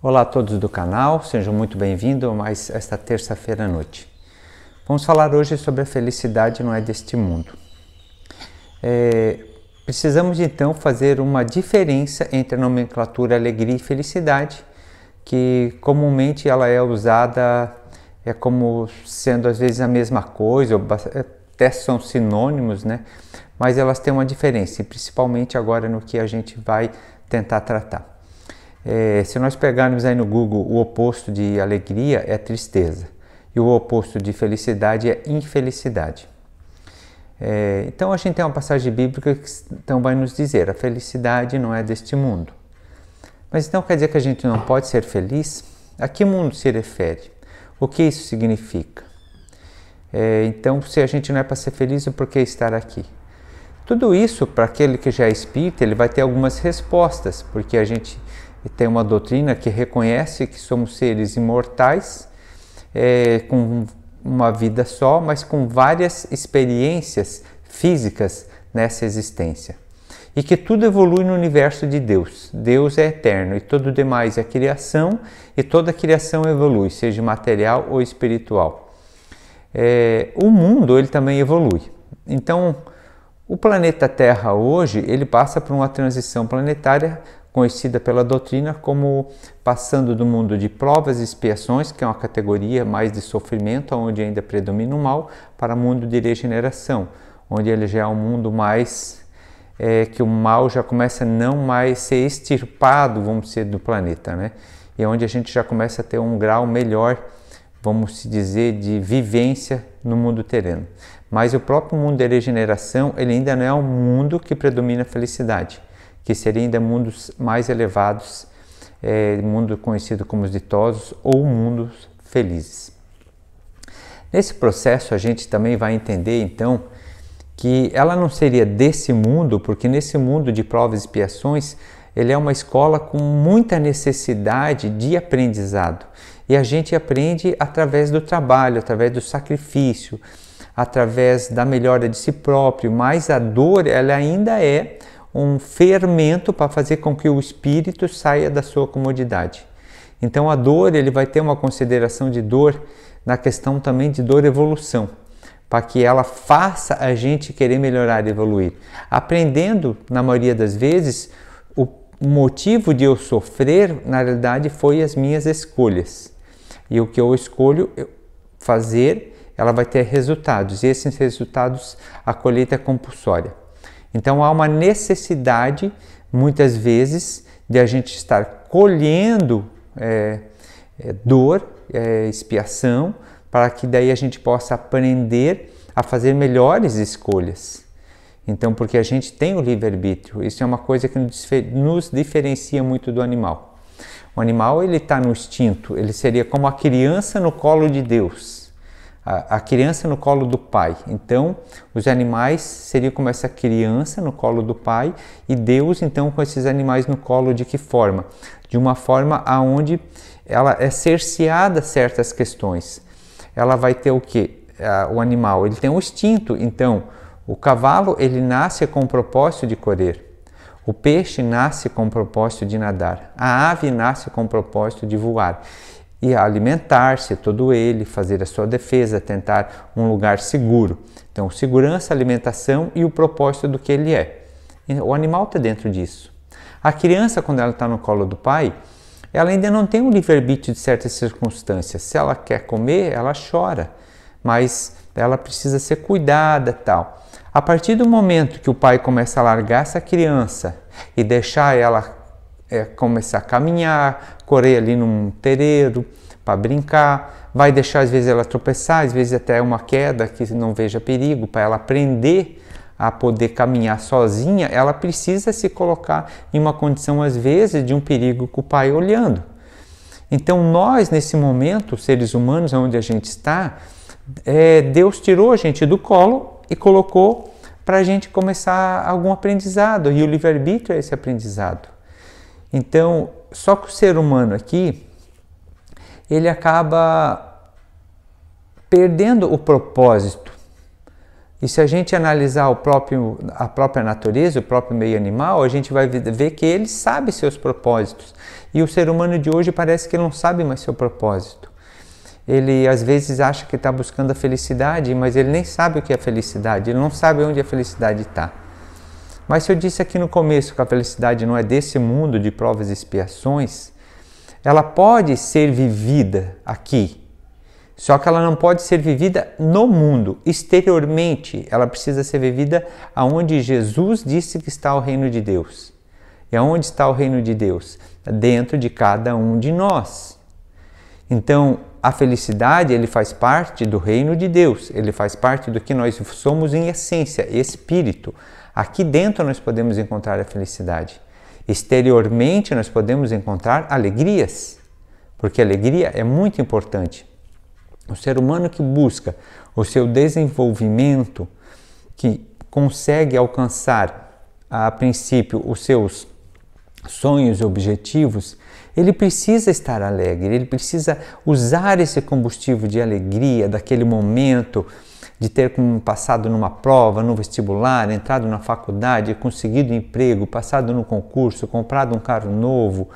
Olá a todos do canal, sejam muito bem-vindos a mais esta terça-feira à noite. Vamos falar hoje sobre a felicidade não é deste mundo. Precisamos então fazer uma diferença entre a nomenclatura alegria e felicidade, que comumente ela é usada como sendo às vezes a mesma coisa, ou até são sinônimos, né? Mas elas têm uma diferença, e principalmente agora no que a gente vai tentar tratar. Se nós pegarmos aí no Google, o oposto de alegria é tristeza e o oposto de felicidade é infelicidade. Então a gente tem uma passagem bíblica que então vai nos dizer: a felicidade não é deste mundo. Mas então quer dizer que a gente não pode ser feliz? A que mundo se refere? O que isso significa? Então, se a gente não é para ser feliz, por que estar aqui? Tudo isso, para aquele que já é espírita, ele vai ter algumas respostas, porque a gente tem uma doutrina que reconhece que somos seres imortais, com uma vida só, mas com várias experiências físicas nessa existência. E que tudo evolui no universo de Deus. Deus é eterno e todo o demais é criação, e toda a criação evolui, seja material ou espiritual. O mundo ele também evolui. Então, o planeta Terra hoje ele passa por uma transição planetária conhecida pela doutrina como passando do mundo de provas e expiações, que é uma categoria mais de sofrimento, onde ainda predomina o mal, para o mundo de regeneração, onde ele já é um mundo mais que o mal já começa a não mais ser extirpado, vamos dizer, do planeta, né? E onde a gente já começa a ter um grau melhor, vamos dizer, de vivência no mundo terreno. Mas o próprio mundo de regeneração, ele ainda não é um mundo que predomina a felicidade, que seria ainda mundos mais elevados, mundo conhecido como os ditosos ou mundos felizes. Nesse processo a gente também vai entender então que ela não seria desse mundo, porque nesse mundo de provas e expiações ele é uma escola com muita necessidade de aprendizado, e a gente aprende através do trabalho, através do sacrifício, através da melhora de si próprio, mas a dor ela ainda é um fermento para fazer com que o espírito saia da sua comodidade. Então a dor, ele vai ter uma consideração de dor na questão também de dor evolução, para que ela faça a gente querer melhorar e evoluir. Aprendendo, na maioria das vezes, o motivo de eu sofrer, na realidade, foi as minhas escolhas. E o que eu escolho fazer, ela vai ter resultados, e esses resultados, a colheita é compulsória. Então há uma necessidade, muitas vezes, de a gente estar colhendo dor, expiação, para que daí a gente possa aprender a fazer melhores escolhas. Então, porque a gente tem o livre-arbítrio, isso é uma coisa que nos diferencia muito do animal. O animal ele está no instinto, ele seria como a criança no colo de Deus. A criança no colo do pai. Então, os animais seriam como essa criança no colo do pai, e Deus, então, com esses animais no colo de que forma? De uma forma aonde ela é cerceada certas questões. Ela vai ter o quê? O animal, ele tem um instinto. Então, o cavalo, ele nasce com o propósito de correr. O peixe nasce com o propósito de nadar. A ave nasce com o propósito de voar. E alimentar-se, todo ele, fazer a sua defesa, tentar um lugar seguro. Então, segurança, alimentação e o propósito do que ele é. O animal está dentro disso. A criança, quando ela está no colo do pai, ela ainda não tem um livre-arbítrio de certas circunstâncias. Se ela quer comer, ela chora, mas ela precisa ser cuidada e tal. A partir do momento que o pai começa a largar essa criança e deixar ela começar a caminhar, correr ali num terreiro para brincar, vai deixar às vezes ela tropeçar, às vezes até uma queda que não veja perigo, para ela aprender a poder caminhar sozinha, ela precisa se colocar em uma condição às vezes de um perigo com o pai olhando. Então nós nesse momento, seres humanos, onde a gente está, Deus tirou a gente do colo e colocou para a gente começar algum aprendizado, e o livre-arbítrio é esse aprendizado. Então, só que o ser humano aqui, ele acaba perdendo o propósito. E se a gente analisar a própria natureza, o próprio meio animal, a gente vai ver que ele sabe seus propósitos. E o ser humano de hoje parece que não sabe mais seu propósito. Ele às vezes acha que está buscando a felicidade, mas ele nem sabe o que é felicidade, ele não sabe onde a felicidade está. Mas se eu disse aqui no começo que a felicidade não é desse mundo de provas e expiações, ela pode ser vivida aqui, só que ela não pode ser vivida no mundo, exteriormente. Ela precisa ser vivida aonde Jesus disse que está o reino de Deus. E aonde está o reino de Deus? Dentro de cada um de nós. Então, a felicidade, ele faz parte do reino de Deus, ele faz parte do que nós somos em essência, espírito. Aqui dentro nós podemos encontrar a felicidade. Exteriormente nós podemos encontrar alegrias, porque a alegria é muito importante. O ser humano que busca o seu desenvolvimento, que consegue alcançar, a princípio, os seus sonhos e objetivos, ele precisa estar alegre, ele precisa usar esse combustível de alegria, daquele momento de ter passado numa prova, no vestibular, entrado na faculdade, conseguido emprego, passado no concurso, comprado um carro novo,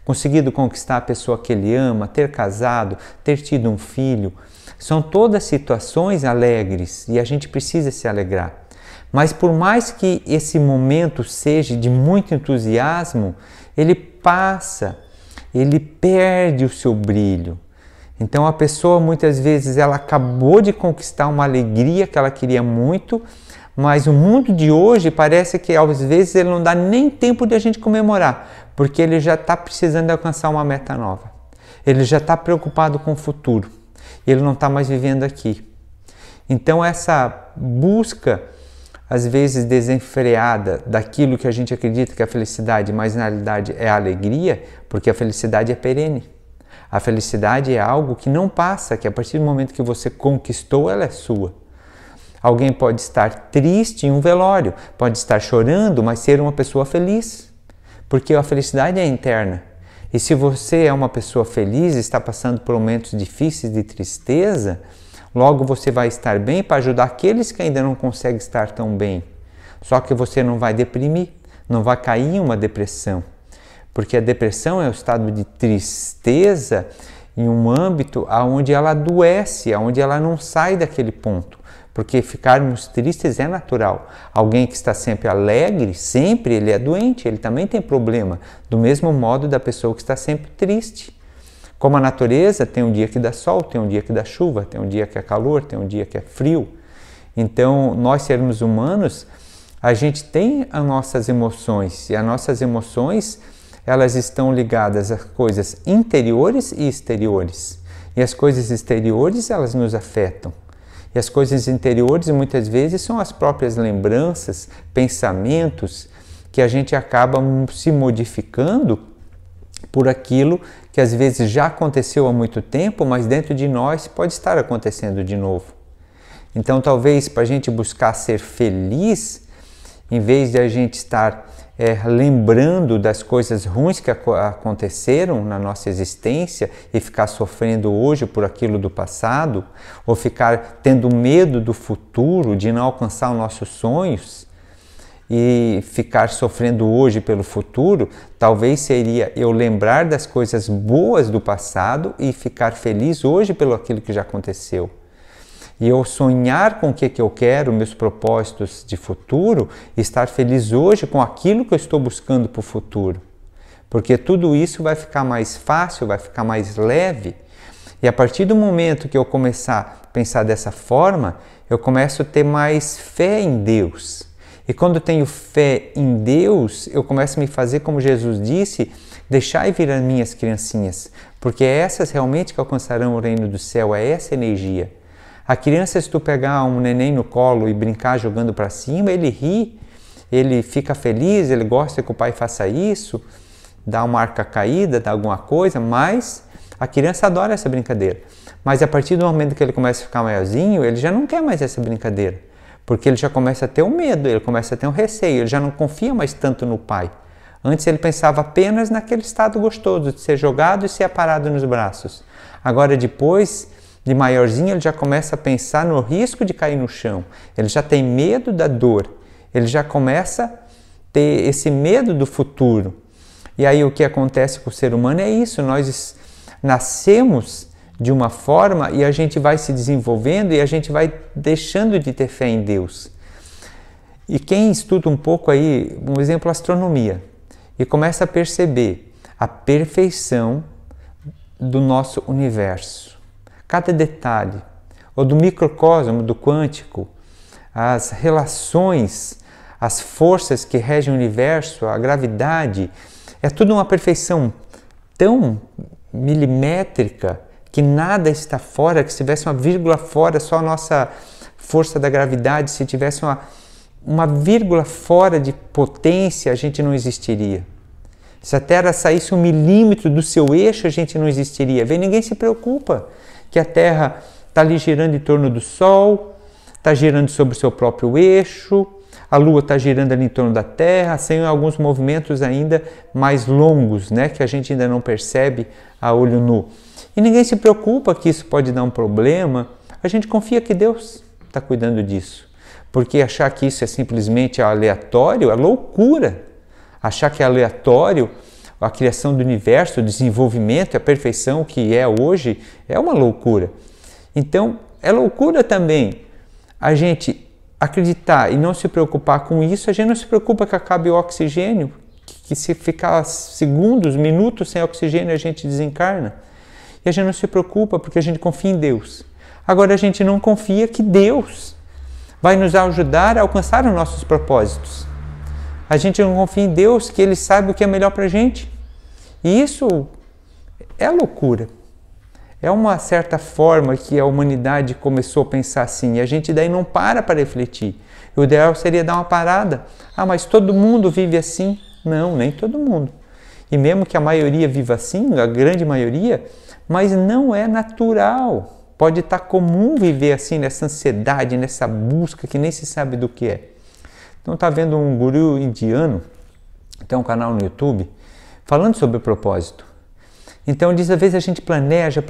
conseguido conquistar a pessoa que ele ama, ter casado, ter tido um filho. São todas situações alegres e a gente precisa se alegrar. Mas por mais que esse momento seja de muito entusiasmo, ele passa, ele perde o seu brilho. Então a pessoa muitas vezes ela acabou de conquistar uma alegria que ela queria muito, mas o mundo de hoje parece que às vezes ele não dá nem tempo de a gente comemorar, porque ele já está precisando alcançar uma meta nova. Ele já está preocupado com o futuro, ele não está mais vivendo aqui. Então essa busca, às vezes desenfreada, daquilo que a gente acredita que é a felicidade, mas na realidade é a alegria, porque a felicidade é perene. A felicidade é algo que não passa, que a partir do momento que você conquistou, ela é sua. Alguém pode estar triste em um velório, pode estar chorando, mas ser uma pessoa feliz, porque a felicidade é interna. E se você é uma pessoa feliz, está passando por momentos difíceis de tristeza, logo você vai estar bem para ajudar aqueles que ainda não conseguem estar tão bem. Só que você não vai deprimir, não vai cair em uma depressão. Porque a depressão é o estado de tristeza em um âmbito onde ela adoece, onde ela não sai daquele ponto. Porque ficarmos tristes é natural. Alguém que está sempre alegre, sempre ele é doente, ele também tem problema. Do mesmo modo da pessoa que está sempre triste. Como a natureza, tem um dia que dá sol, tem um dia que dá chuva, tem um dia que é calor, tem um dia que é frio. Então, nós seres humanos, a gente tem as nossas emoções. E as nossas emoções, elas estão ligadas a coisas interiores e exteriores. E as coisas exteriores, elas nos afetam. E as coisas interiores, muitas vezes, são as próprias lembranças, pensamentos, que a gente acaba se modificando por aquilo que às vezes já aconteceu há muito tempo, mas dentro de nós pode estar acontecendo de novo. Então, talvez, para a gente buscar ser feliz, em vez de a gente estar lembrando das coisas ruins que aconteceram na nossa existência e ficar sofrendo hoje por aquilo do passado, ou ficar tendo medo do futuro, de não alcançar os nossos sonhos e ficar sofrendo hoje pelo futuro, talvez seria eu lembrar das coisas boas do passado e ficar feliz hoje pelo aquilo que já aconteceu. E eu sonhar com o que eu quero, meus propósitos de futuro, e estar feliz hoje com aquilo que eu estou buscando para o futuro. Porque tudo isso vai ficar mais fácil, vai ficar mais leve. E a partir do momento que eu começar a pensar dessa forma, eu começo a ter mais fé em Deus. E quando eu tenho fé em Deus, eu começo a me fazer, como Jesus disse, deixai vir as minhas criancinhas. Porque é essas realmente que alcançarão o reino do céu, é essa energia. A criança, se tu pegar um neném no colo e brincar jogando para cima, ele ri, ele fica feliz, ele gosta que o pai faça isso, dá uma arca caída, dá alguma coisa, mas a criança adora essa brincadeira. Mas a partir do momento que ele começa a ficar maiorzinho, ele já não quer mais essa brincadeira, porque ele já começa a ter um medo, ele começa a ter um receio, ele já não confia mais tanto no pai. Antes ele pensava apenas naquele estado gostoso de ser jogado e ser aparado nos braços. Agora depois, de maiorzinho, ele já começa a pensar no risco de cair no chão. Ele já tem medo da dor. Ele já começa a ter esse medo do futuro. E aí o que acontece com o ser humano é isso, nós nascemos de uma forma e a gente vai se desenvolvendo e a gente vai deixando de ter fé em Deus. E quem estuda um pouco aí, um exemplo, astronomia, e começa a perceber a perfeição do nosso universo, cada detalhe, ou do microcosmo, do quântico, as relações, as forças que regem o universo, a gravidade, é tudo uma perfeição tão milimétrica que nada está fora, que se tivesse uma vírgula fora, só a nossa força da gravidade, se tivesse uma vírgula fora de potência, a gente não existiria. Se a Terra saísse 1 milímetro do seu eixo, a gente não existiria. Vê, ninguém se preocupa que a Terra está ali girando em torno do Sol, está girando sobre o seu próprio eixo, a Lua está girando ali em torno da Terra, sem alguns movimentos ainda mais longos, né, que a gente ainda não percebe a olho nu. E ninguém se preocupa que isso pode dar um problema. A gente confia que Deus está cuidando disso. Porque achar que isso é simplesmente aleatório é loucura. Achar que é aleatório a criação do universo, o desenvolvimento, a perfeição que é hoje, é uma loucura. Então, é loucura também a gente acreditar e não se preocupar com isso. A gente não se preocupa que acabe o oxigênio, que se ficar segundos, minutos sem oxigênio a gente desencarna. E a gente não se preocupa porque a gente confia em Deus. Agora a gente não confia que Deus vai nos ajudar a alcançar os nossos propósitos. A gente não confia em Deus que Ele sabe o que é melhor para a gente. E isso é loucura. É uma certa forma que a humanidade começou a pensar assim. E a gente daí não para refletir. O ideal seria dar uma parada. Ah, mas todo mundo vive assim? Não, nem todo mundo. E mesmo que a maioria viva assim, a grande maioria, mas não é natural. Pode estar comum viver assim, nessa ansiedade, nessa busca que nem se sabe do que é. Então está vendo um guru indiano, tem um canal no YouTube, falando sobre o propósito. Então diz, às vezes a gente planeja,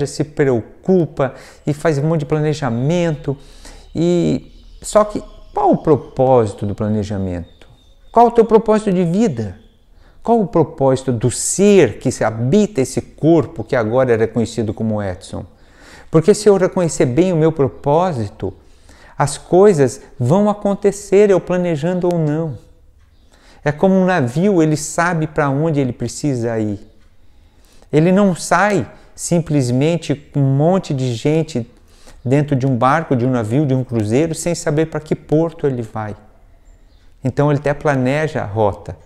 se preocupa e faz um monte de planejamento. Só que qual o propósito do planejamento? Qual o teu propósito de vida? Qual o propósito do ser que habita esse corpo que agora é reconhecido como Edson? Porque se eu reconhecer bem o meu propósito, as coisas vão acontecer, eu planejando ou não. É como um navio, ele sabe para onde ele precisa ir. Ele não sai simplesmente com um monte de gente dentro de um barco, de um navio, de um cruzeiro, sem saber para que porto ele vai. Então ele até planeja a rota.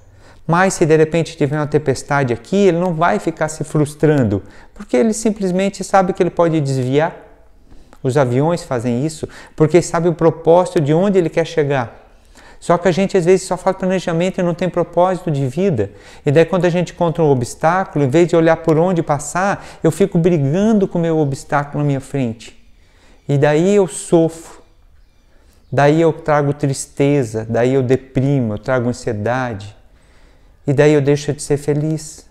Mas se de repente tiver uma tempestade aqui, ele não vai ficar se frustrando, porque ele simplesmente sabe que ele pode desviar. Os aviões fazem isso, porque sabe o propósito de onde ele quer chegar. Só que a gente às vezes só faz planejamento e não tem propósito de vida. E daí quando a gente encontra um obstáculo, em vez de olhar por onde passar, eu fico brigando com o meu obstáculo na minha frente. E daí eu sofro. Daí eu trago tristeza, daí eu deprimo, eu trago ansiedade. E daí eu deixo de ser feliz.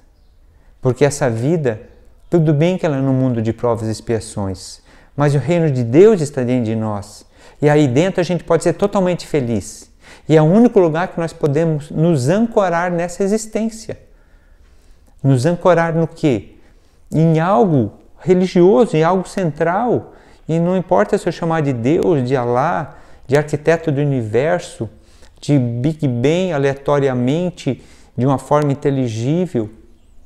Porque essa vida, tudo bem que ela é no mundo de provas e expiações, mas o reino de Deus está dentro de nós. E aí dentro a gente pode ser totalmente feliz. E é o único lugar que nós podemos nos ancorar nessa existência. Nos ancorar no quê? Em algo religioso, em algo central. E não importa se eu chamar de Deus, de Alá, de arquiteto do universo, de Big Bang aleatoriamente, de uma forma inteligível.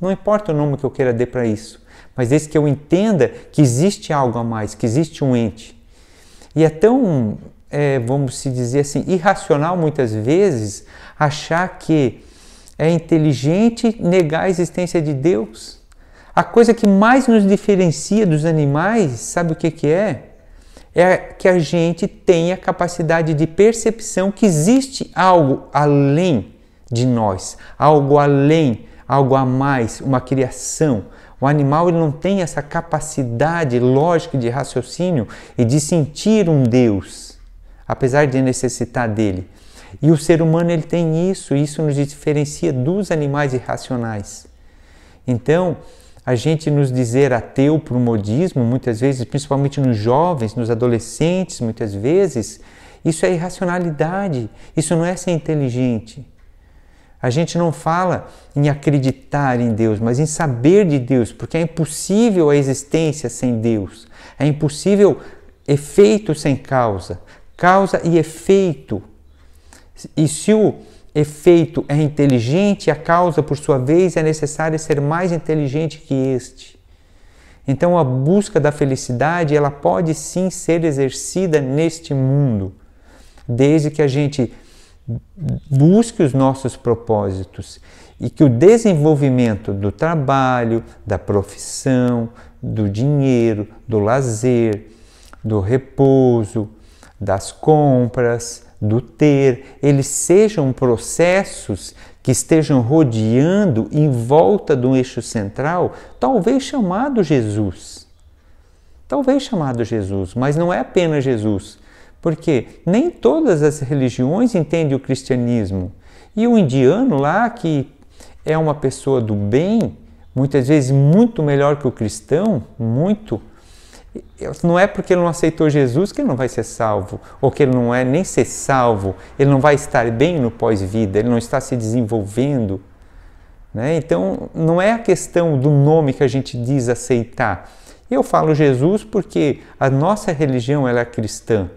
Não importa o nome que eu queira dar para isso. Mas desde que eu entenda que existe algo a mais, que existe um ente. E é tão, vamos se dizer assim, irracional muitas vezes achar que é inteligente negar a existência de Deus. A coisa que mais nos diferencia dos animais, sabe o que é? É que a gente tem a capacidade de percepção que existe algo além de nós, algo além, algo a mais, uma criação. O animal ele não tem essa capacidade lógica de raciocínio e de sentir um Deus, apesar de necessitar dele. E o ser humano ele tem isso, e isso nos diferencia dos animais irracionais. Então, a gente nos dizer ateu por modismo, muitas vezes, principalmente nos jovens, nos adolescentes, muitas vezes, isso é irracionalidade, isso não é ser inteligente. A gente não fala em acreditar em Deus, mas em saber de Deus, porque é impossível a existência sem Deus. É impossível efeito sem causa, causa e efeito. E se o efeito é inteligente, a causa, por sua vez, é necessária ser mais inteligente que este. Então, a busca da felicidade, ela pode sim ser exercida neste mundo, desde que a gente busque os nossos propósitos e que o desenvolvimento do trabalho, da profissão, do dinheiro, do lazer, do repouso, das compras, do ter, eles sejam processos que estejam rodeando em volta do eixo central, talvez chamado Jesus. Talvez chamado Jesus, mas não é apenas Jesus. Porque nem todas as religiões entendem o cristianismo. E o indiano lá, que é uma pessoa do bem, muitas vezes muito melhor que o cristão, muito, não é porque ele não aceitou Jesus que ele não vai ser salvo, ou que ele não é nem ser salvo, ele não vai estar bem no pós-vida, ele não está se desenvolvendo. Né? Então, não é a questão do nome que a gente diz aceitar. Eu falo Jesus porque a nossa religião ela é cristã.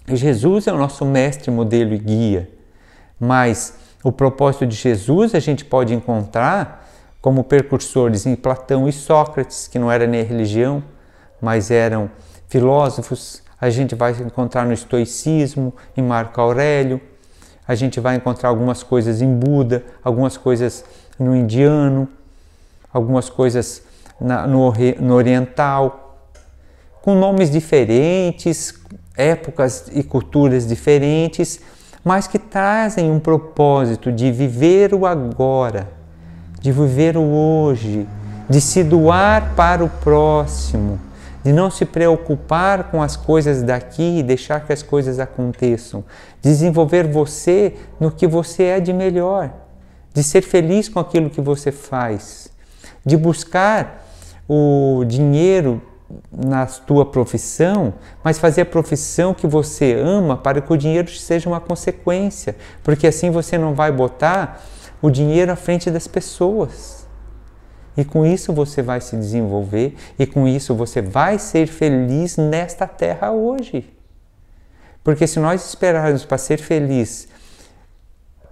Jesus é o nosso mestre, modelo e guia, mas o propósito de Jesus a gente pode encontrar como precursores em Platão e Sócrates, que não era nem religião, mas eram filósofos. A gente vai encontrar no estoicismo, em Marco Aurélio, a gente vai encontrar algumas coisas em Buda, algumas coisas no indiano, algumas coisas no oriental, com nomes diferentes, épocas e culturas diferentes, mas que trazem um propósito de viver o agora, de viver o hoje, de se doar para o próximo, de não se preocupar com as coisas daqui e deixar que as coisas aconteçam, desenvolver você no que você é de melhor, de ser feliz com aquilo que você faz, de buscar o dinheiro na tua profissão, mas fazer a profissão que você ama para que o dinheiro seja uma consequência, porque assim você não vai botar o dinheiro à frente das pessoas. E com isso você vai se desenvolver e com isso você vai ser feliz nesta terra hoje. Porque se nós esperarmos para ser feliz,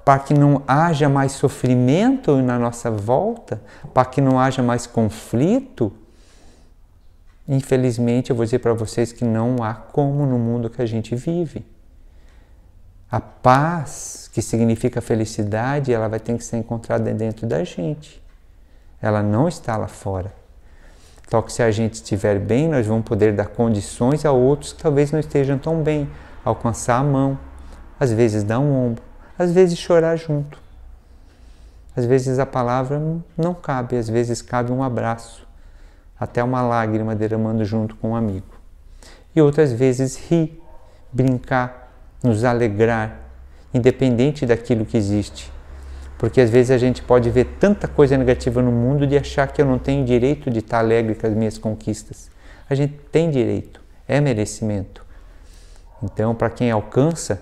para que não haja mais sofrimento na nossa volta, para que não haja mais conflito, infelizmente, eu vou dizer para vocês que não há como no mundo que a gente vive. A paz, que significa felicidade, ela vai ter que ser encontrada dentro da gente. Ela não está lá fora. Só que se a gente estiver bem, nós vamos poder dar condições a outros que talvez não estejam tão bem. Alcançar a mão, às vezes dar um ombro, às vezes chorar junto. Às vezes a palavra não cabe, às vezes cabe um abraço. Até uma lágrima derramando junto com um amigo. E outras vezes rir, brincar, nos alegrar, independente daquilo que existe. Porque às vezes a gente pode ver tanta coisa negativa no mundo de achar que eu não tenho direito de estar alegre com as minhas conquistas. A gente tem direito, é merecimento. Então, para quem alcança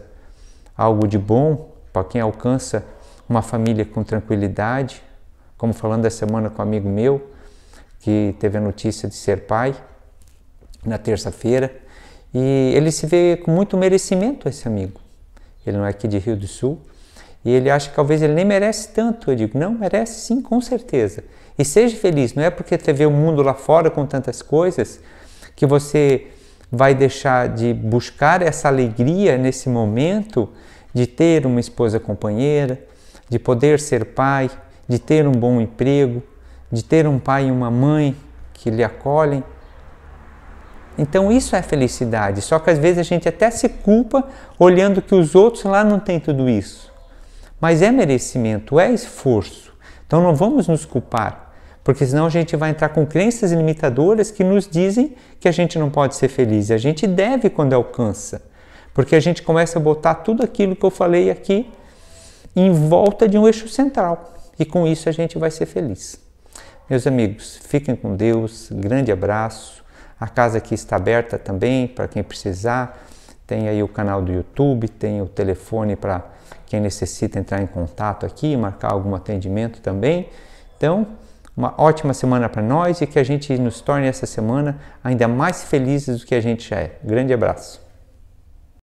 algo de bom, para quem alcança uma família com tranquilidade, como falando essa semana com um amigo meu, que teve a notícia de ser pai na terça-feira, e ele se vê com muito merecimento, esse amigo. Ele não é aqui de Rio do Sul, e ele acha que talvez ele nem merece tanto. Eu digo, não, merece sim, com certeza. E seja feliz, não é porque você vê o mundo lá fora com tantas coisas que você vai deixar de buscar essa alegria nesse momento de ter uma esposa companheira, de poder ser pai, de ter um bom emprego, de ter um pai e uma mãe que lhe acolhem. Então isso é felicidade, só que às vezes a gente até se culpa olhando que os outros lá não têm tudo isso. Mas é merecimento, é esforço. Então não vamos nos culpar, porque senão a gente vai entrar com crenças limitadoras que nos dizem que a gente não pode ser feliz. E a gente deve quando alcança, porque a gente começa a botar tudo aquilo que eu falei aqui em volta de um eixo central. E com isso a gente vai ser feliz. Meus amigos, fiquem com Deus, grande abraço. A casa aqui está aberta também para quem precisar. Tem aí o canal do YouTube, tem o telefone para quem necessita entrar em contato aqui, marcar algum atendimento também. Então, uma ótima semana para nós e que a gente nos torne essa semana ainda mais felizes do que a gente já é. Grande abraço!